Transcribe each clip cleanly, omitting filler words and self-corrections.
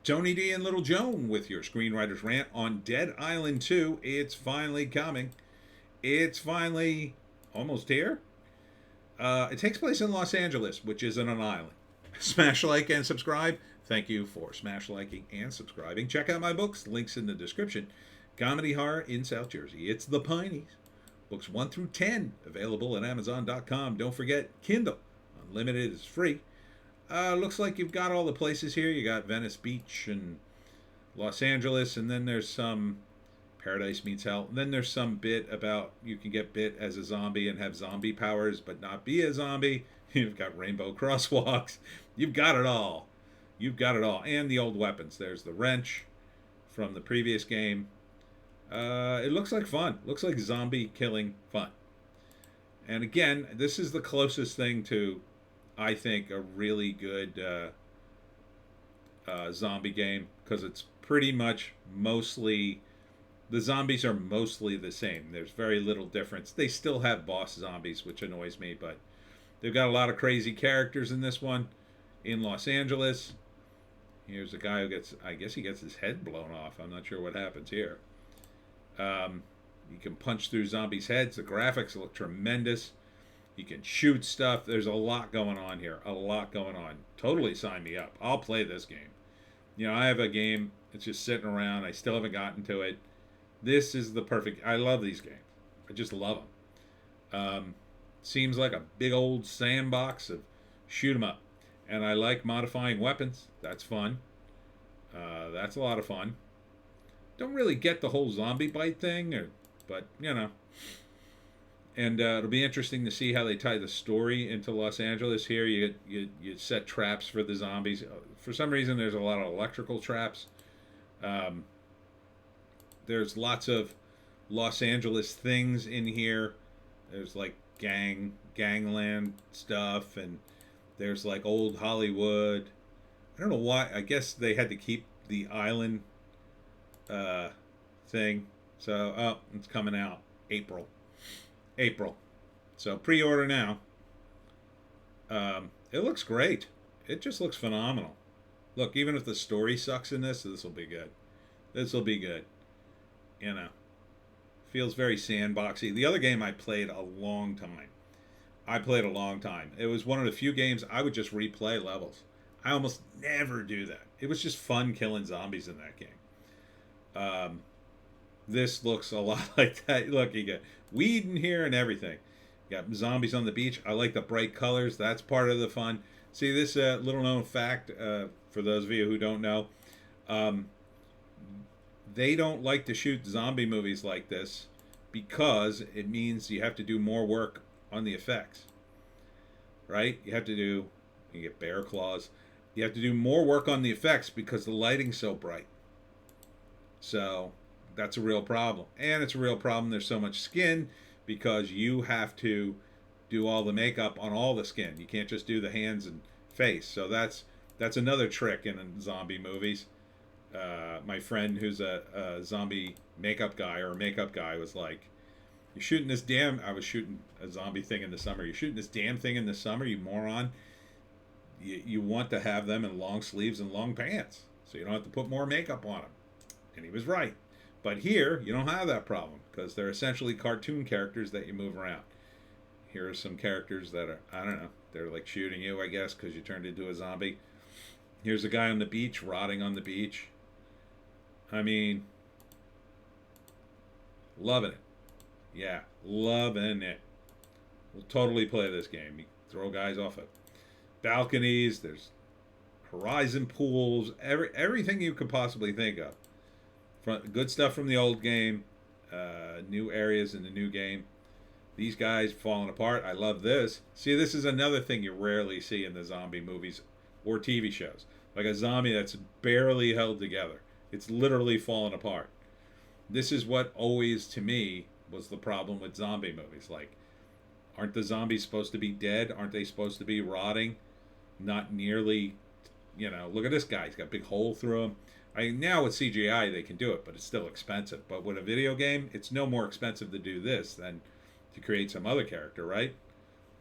Tony D and Little Joan with your Screenwriter's Rant on Dead Island 2. It's finally coming. It's finally almost here. It takes place in Los Angeles, which isn't an island. Smash like and subscribe. Thank you for smash liking and subscribing. Check out my books, links in the description. Comedy horror in South Jersey. It's the Pineys. Books 1 through 10 available at Amazon.com. Don't forget Kindle. Unlimited is free. Looks like you've got all the places here. You got Venice Beach and Los Angeles, and then there's some Paradise Meets Hell. And then there's some bit about you can get bit as a zombie and have zombie powers, but not be a zombie. You've got rainbow crosswalks. You've got it all. You've got it all. And the old weapons. There's the wrench from the previous game. It looks like fun. Looks like zombie killing fun. And again, this is the closest thing to, I think, a really good zombie game, because it's pretty much mostly, the zombies are mostly the same. There's very little difference. They still have boss zombies, which annoys me, but they've got a lot of crazy characters in this one. In Los Angeles, here's a guy who gets, I guess he gets his head blown off. I'm not sure what happens here. You can punch through zombies' heads. The graphics look tremendous. You can shoot stuff. There's a lot going on here. A lot going on. Totally sign me up. I'll play this game. You know, I have a game. It's just sitting around. I still haven't gotten to it. This is the perfect. I love these games. I just love them. Seems like a big old sandbox of shoot 'em up. And I like modifying weapons. That's fun. That's a lot of fun. Don't really get the whole zombie bite thing, but you know. And it'll be interesting to see how they tie the story into Los Angeles. Here, you set traps for the zombies. For some reason, there's a lot of electrical traps. There's lots of Los Angeles things in here. There's like gangland stuff, and there's like old Hollywood. I don't know why. I guess they had to keep the island thing. So, it's coming out April. So pre-order now. It looks great. It just looks phenomenal. Look, even if the story sucks in this will be good. This will be good. You know, feels very sandboxy. The other game I played a long time. It was one of the few games I would just replay levels. I almost never do that. It was just fun killing zombies in that game. This looks a lot like that. Look, you got weed in here and everything. You got zombies on the beach. I like the bright colors. That's part of the fun. See, this little known fact, for those of you who don't know, they don't like to shoot zombie movies like this because it means you have to do more work on the effects. Right? You get bear claws. You have to do more work on the effects because the lighting's so bright. So that's a real problem. And it's a real problem. There's so much skin because you have to do all the makeup on all the skin. You can't just do the hands and face. So that's another trick in zombie movies. My friend who's a zombie makeup guy was like, you're shooting this damn, I was shooting a zombie thing in the summer. You're shooting this damn thing in the summer, you moron. You want to have them in long sleeves and long pants so you don't have to put more makeup on them. And he was right. But here, you don't have that problem because they're essentially cartoon characters that you move around. Here are some characters that are, I don't know, they're like shooting you, I guess, because you turned into a zombie. Here's a guy on the beach, rotting on the beach. I mean, loving it. Yeah, loving it. We'll totally play this game. You throw guys off of balconies. There's horizon pools. Everything you could possibly think of. Good stuff from the old game. New areas in the new game. These guys falling apart. I love this. See, this is another thing you rarely see in the zombie movies or TV shows. Like a zombie that's barely held together. It's literally falling apart. This is what always, to me, was the problem with zombie movies. Like, aren't the zombies supposed to be dead? Aren't they supposed to be rotting? Not nearly, look at this guy. He's got a big hole through him. Now with CGI they can do it, but it's still expensive. But with a video game, it's no more expensive to do this than to create some other character, right?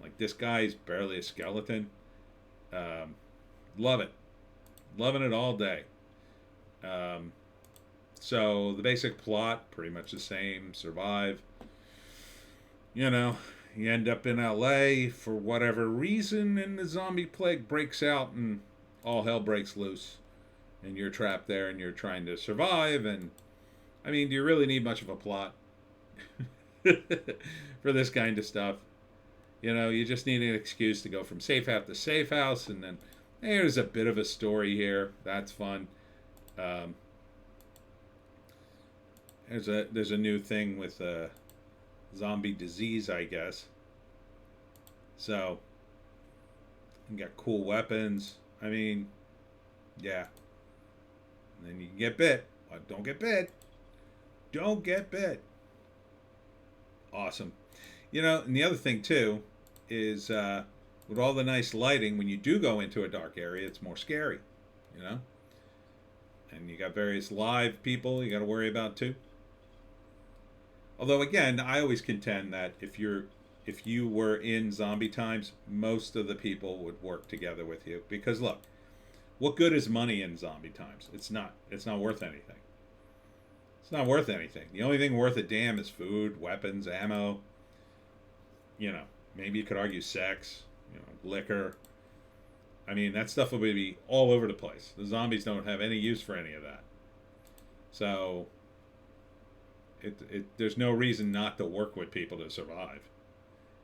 Like this guy's barely a skeleton. Love it. Loving it all day. Um, so the basic plot, pretty much the same. Survive. You know, you end up in LA for whatever reason, and the zombie plague breaks out, and all hell breaks loose. And you're trapped there, and you're trying to survive. And I mean, do you really need much of a plot for this kind of stuff? You know, you just need an excuse to go from safe house to safe house, and then there's a bit of a story here. That's fun. Um, there's a new thing with zombie disease, I guess. So you got cool weapons. I mean, yeah. And then you can get bit, but don't get bit. Don't get bit. Awesome. You know, and the other thing too is with all the nice lighting, when you do go into a dark area, it's more scary. You know, and you got various live people you got to worry about too. Although again, I always contend that if you were in zombie times, most of the people would work together with you because look, what good is money in zombie times? It's not. It's not worth anything. It's not worth anything. The only thing worth a damn is food, weapons, ammo. You know, maybe you could argue sex, you know, liquor. I mean, that stuff will be all over the place. The zombies don't have any use for any of that. So, there's no reason not to work with people to survive.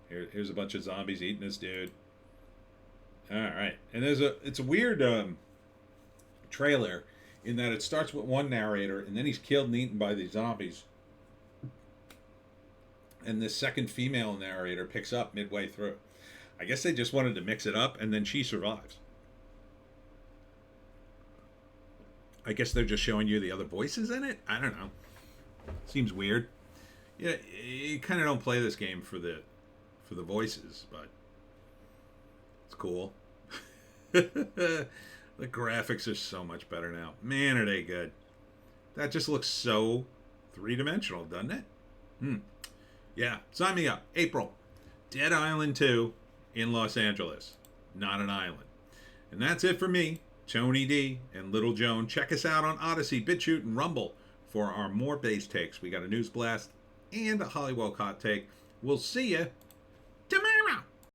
Here's a bunch of zombies eating this dude. All right, and it's a weird trailer in that it starts with one narrator and then he's killed and eaten by these zombies. And this second female narrator picks up midway through. I guess they just wanted to mix it up, and then she survives. I guess they're just showing you the other voices in it. I don't know. Seems weird. Yeah, you kind of don't play this game for the voices, but it's cool. The graphics are so much better now. Man, are they good. That just looks so three-dimensional, doesn't it? Yeah, sign me up. April. Dead Island 2 in Los Angeles. Not an island. And that's it for me, Tony D, and Little Joan. Check us out on Odysee, Bitchute, and Rumble for our more base takes. We got a news blast and a Hollywoke hot take. We'll see you